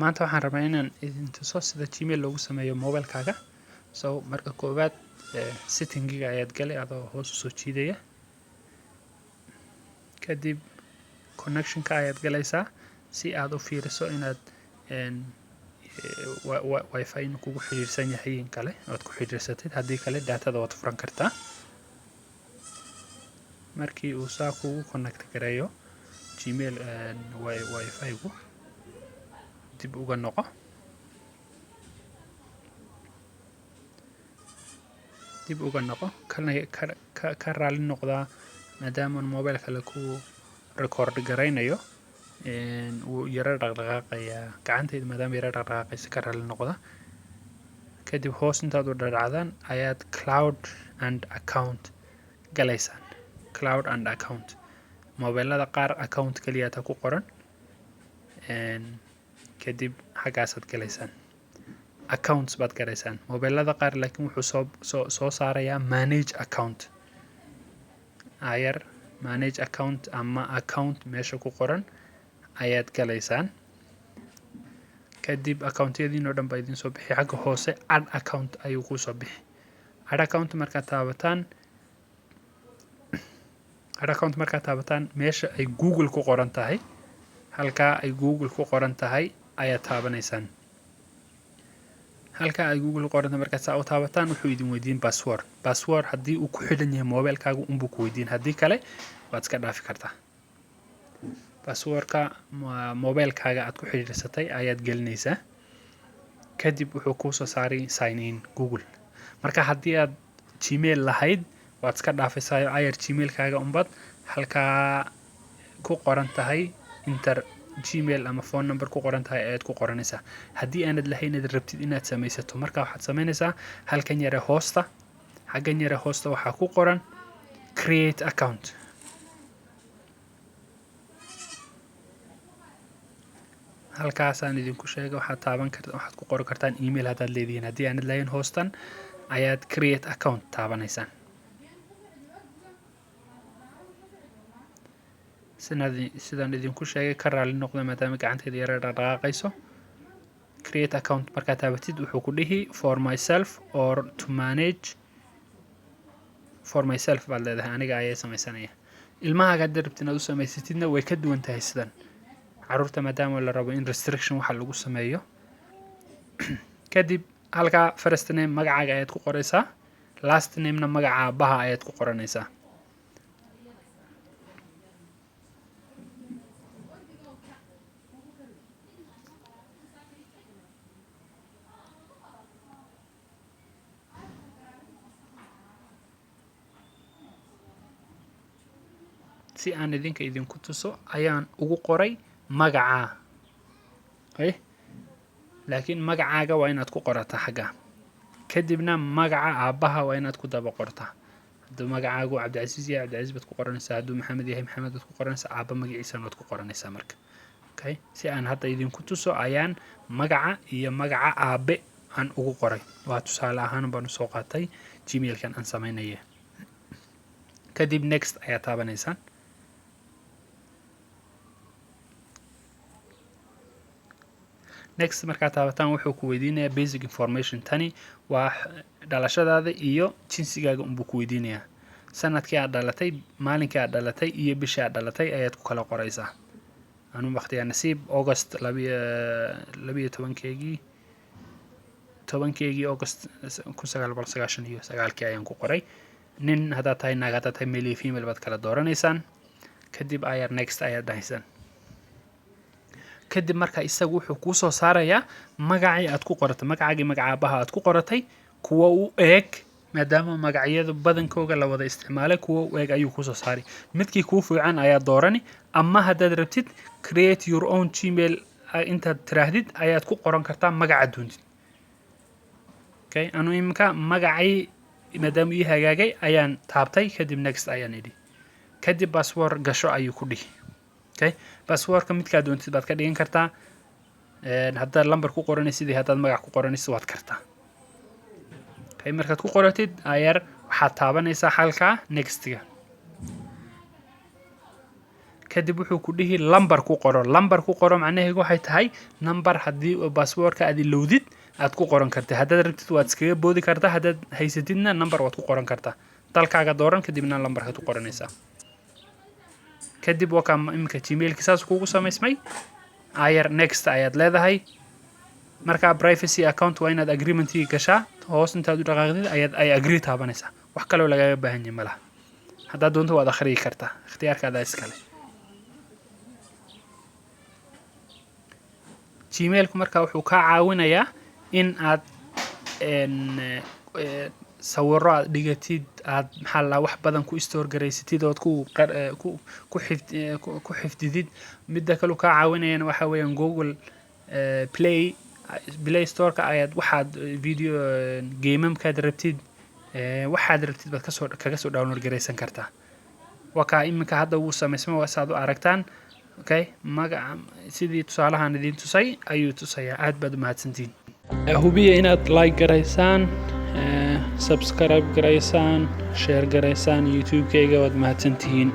maanta waxaan rabaa inaan idin tuso sida Gmail loogu sameeyo mobilkaaga. So marka koowaad setting-giga ayaad galay adoo hoos u soo jiidaya. Kadib connection-ka ayaad galaysaa si aad u fiiriso inaad wifi kugu xiriirsan yahay in kale ood ku xiriirsatid. Haddii kale daatada waad furan kartaa. Markii uu saa kugu connect gareeyo Gmail wifi-gu dib uga noqo. dib uga noqo ka raali noqdaa maadaama mobile kale ku record garaynayo uu yara dhaqdhaqaaqaya gacantayda maadaama yara dhaqdhaqaaqaysa ka raali noqda. Kadib hoos intaad u dhacdaan ayaad cloud and account galaysaan. Cloud and account mobilada qaar account kaliya ta ku qoran kadib xagaasaad galaysaan. accounts baad galaysaan mobilada qaar laakiin wuxuu soo saarayaa manage account ayar manage account ama account meesha ku qoran ayaad galaysaan. Kadib account-yadiin oo dhan baa idin soo bixi xagga hoose add account ayuu ku soo bixi. add account markaad taabataan meesha ay Google ku qoran tahay halka ay Google ku qoran tahay ayaad taabanaysaan. halka ay Google qoran markaad saa u taabataan wuxuu idin weydiin password haddii uu ku xidhan yahay mobilkaagu unbuu ku weydiin haddii kale waad iska dhaafi kartaa. passwordka mobilkaaga aad ku xiriirsatay ayaad gelinaysaa. Kadib wuxuu ku soo saaray sign in Google. Marka haddii aad Gmail lahayd waad iska dhaafaysaa ayar Gmailkaaga unbad halka ku qoran tahay enter Gmail ama phone number ku qoran tahay ayaad ku qoranaysaa. Haddii aanad lahayn aad rabtid inaad samaysato marka waxaad samaynaysaa halkan yare hoosta xaggan yare hoosta waxaa ku qoran create account. halkaasaan idinku sheegay waxaad ku qoran kartaan email haddaad leedihiin. Haddii aanad lahayn hoostan ayaad create account taabanaysaan. sidaan idinku sheegay ka raali noqda maadaama gacantayda yara dhaqdhaqaaqayso. create account markaad taabatid wuxuu ku dhihi for myself or to manage. for myself baad leedahay aniga ayaa samaysanaya. ilmahaaga haddaad rabtid inaad u samaysatidna way ka duwan tahay sidan. carruurta maadaama la rabo in restriction waxa lagu sameeyo. Kadib halka first name magacaaga ayaad ku qoraysaa. last name-na magaca aabaha ayaad ku qoranaysaa. si aan idinku tuso ayaan ugu qoray magaca. laakiin magacaaga waa inaad ku qorataa xagga. kadibna magaca aabaha waa inaad ku daba qortaa. hadduu magacaagu Cabdicasiis yahay Cabdicasiis baad ku qoranaysaa. hadduu Maxamed yahay Maxamed baad ku qoranaysaa. aaba magaciisana waad ku qoranaysaa marka. si aan hadda idinku tuso ayaan magaca iyo magaca aabe aan ugu qoray. waa tusaale ahaan baan soo qaatay Gmail-kan aan samaynaya. kadib next ayaa taabanaysaan. next markaad taabataan wuxuu ku weydiinayaa basic information. tani waa dhalashadaada iyo jinsigaaga unbuu ku weydiinayaa. sanadkii aad dhalatay maalinkii aad dhalatay iyo bishii aad dhalatay ayaad ku kala qoraysaa. anu waqtiga nasiib August 12 August 1999 ayaan ku qoray. nin haddaad tahay naag haddaad tahay male iyo female baad kala dooranaysaan. kadib ayar next ayaad dhahaysaan. kadib marka isagu wuxuu ku soo saarayaa magacii aad ku qoratay magacaagii magaca aabaha aad ku qoratay kuwa u eeg maadaama magacyada badankooga la wada isticmaalay kuwa u eeg ayuu ku soo saaray. midkii kuu fiican ayaa doorani ama haddaad rabtid create your own Gmail intaad tiraahdid ayaad ku qoran kartaa magaca doontid. anu imika magacii maadaama ii hagaagay ayaan taabtay kadib next ayaan idhi. kadib password gasho ayuu ku dhihi. passwordka midkaad doontid baad ka dhigan kartaa. haddaad lambar ku qoranaysid iyo haddaad magac ku qoranaysid waad kartaa. markaad ku qoratid ayar waxaad taabanaysaa halka next-ga. kadib wuxuu ku dhihi lambar ku qoro macnaheedu waxay tahay number haddii baasaboorka aad ilowdid aad ku qoran kartaa haddaad rabtid waad iskaga boodi kartaa haddaad haysatidna number waad ku qoran kartaa dalkaaga dooran kadibna lambarkaad ku qoranaysaa kadib wakaa iminka gmailka saas kugu samaysmay ayar next ayaad leedahay markaa privacy account waa inaad agreementii gashaa hoos intaad u dhaqaaqdid ay agree taabanaysaa wax kaloo lagaaga baahan yahay malaha haddaad doonto waad akhriyi kartaa ikhtiyaarkaada iskale gmailku markaa wuxuu kaa caawinayaa in aad sawirro aad dhigatid aad maxaa la wax badan ku store garaysatid ood ku xifdidid midda kale kaa caawinayana waxa weeyaan Google Play Store-ka ayaad waxaad video gamemkaad rabtid waxaad rabtid baad kaga soo download garaysan kartaa wakaa iminka hadda uu samaysmo waasaad u aragtaan okay magaca sidii tusaalahan idin tusay ayuu tusayaa aad baad u mahadsantiin hubiya inaad like garaysaan subscribe garaysaan share garaysaan YouTube-kayga waad mahadsantihiin